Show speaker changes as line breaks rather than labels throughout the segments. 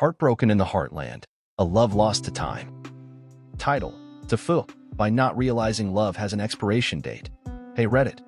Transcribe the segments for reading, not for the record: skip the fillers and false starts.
Heartbroken in the Heartland, A Love Lost to Time. Title: TIFU, by not realizing love has an expiration date. Hey Reddit.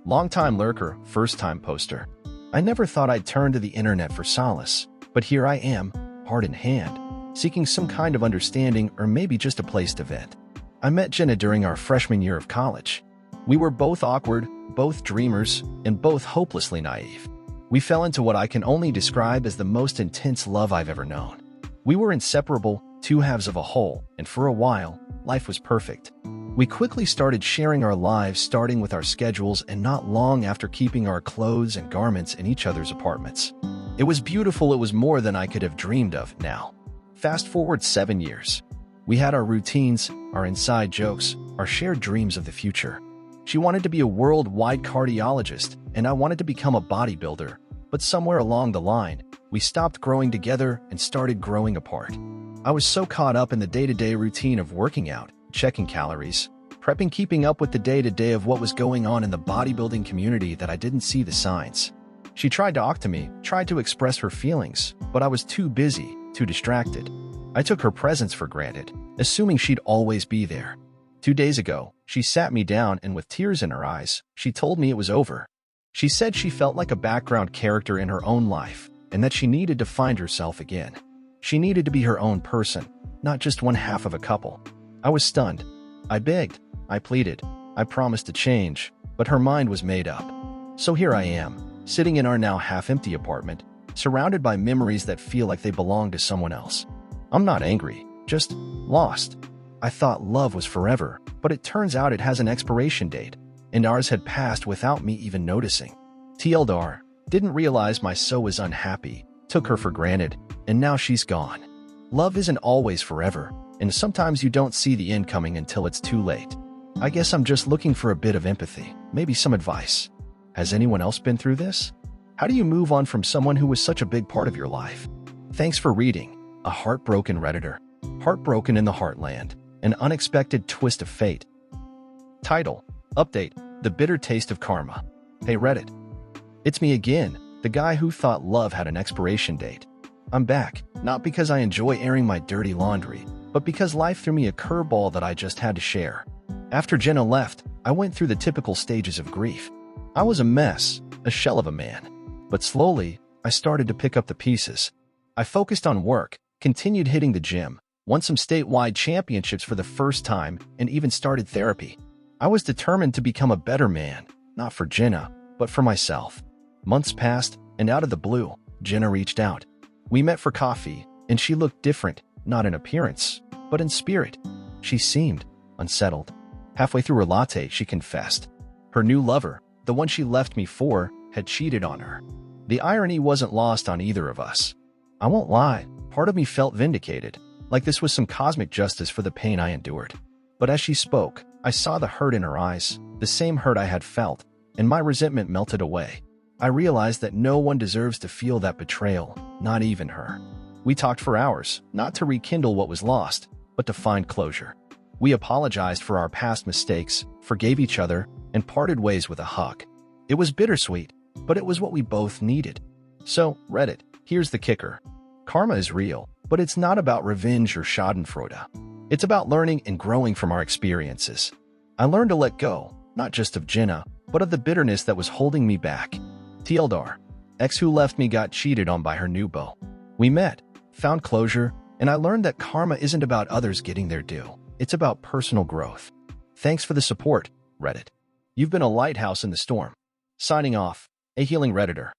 Long-time lurker, first-time poster. I never thought I'd turn to the internet for solace, but here I am, heart in hand, seeking some kind of understanding or maybe just a place to vent. I met Jenna during our freshman year of college. We were both awkward, both dreamers, and both hopelessly naive. We fell into what I can only describe as the most intense love I've ever known. We were inseparable, two halves of a whole, and for a while, life was perfect. We quickly started sharing our lives, starting with our schedules and not long after keeping our clothes and garments in each other's apartments. It was beautiful. It was more than I could have dreamed of. Now, fast forward 7 years. We had our routines, our inside jokes, our shared dreams of the future. She wanted to be a worldwide cardiologist, and I wanted to become a bodybuilder. But somewhere along the line, we stopped growing together and started growing apart. I was so caught up in the day-to-day routine of working out, checking calories, prepping, keeping up with the day-to-day of what was going on in the bodybuilding community that I didn't see the signs. She tried to talk to me, tried to express her feelings, but I was too busy, too distracted. I took her presence for granted, assuming she'd always be there. 2 days ago, she sat me down and with tears in her eyes, she told me it was over. She said she felt like a background character in her own life and that she needed to find herself again. She needed to be her own person, not just one half of a couple. I was stunned. I begged, I pleaded, I promised to change, but her mind was made up. So here I am, sitting in our now half-empty apartment, surrounded by memories that feel like they belong to someone else. I'm not angry, just lost. I thought love was forever, but it turns out it has an expiration date, and ours had passed without me even noticing. TLDR, didn't realize my so was unhappy, took her for granted, and now she's gone. Love isn't always forever, and sometimes you don't see the end coming until it's too late. I guess I'm just looking for a bit of empathy, maybe some advice. Has anyone else been through this? How do you move on from someone who was such a big part of your life? Thanks for reading. A Heartbroken Redditor. Heartbroken in the Heartland. An Unexpected Twist of Fate. Title: Update: The Bitter Taste of Karma. Hey Reddit. It's me again, the guy who thought love had an expiration date. I'm back, not because I enjoy airing my dirty laundry, but because life threw me a curveball that I just had to share. After Jenna left, I went through the typical stages of grief. I was a mess, a shell of a man. But slowly, I started to pick up the pieces. I focused on work, continued hitting the gym, won some statewide championships for the first time, and even started therapy. I was determined to become a better man, not for Jenna, but for myself. Months passed, and out of the blue, Jenna reached out. We met for coffee, and she looked different, not in appearance, but in spirit. She seemed unsettled. Halfway through her latte, she confessed. Her new lover, the one she left me for, had cheated on her. The irony wasn't lost on either of us. I won't lie, part of me felt vindicated, like this was some cosmic justice for the pain I endured. But as she spoke, I saw the hurt in her eyes, the same hurt I had felt, and my resentment melted away. I realized that no one deserves to feel that betrayal, not even her. We talked for hours, not to rekindle what was lost, but to find closure. We apologized for our past mistakes, forgave each other, and parted ways with a hug. It was bittersweet, but it was what we both needed. So, Reddit, here's the kicker. Karma is real, but it's not about revenge or schadenfreude. It's about learning and growing from our experiences. I learned to let go, not just of Jenna, but of the bitterness that was holding me back. TLDR, ex who left me got cheated on by her new beau. We met, found closure, and I learned that karma isn't about others getting their due. It's about personal growth. Thanks for the support, Reddit. You've been a lighthouse in the storm. Signing off, a healing Redditor.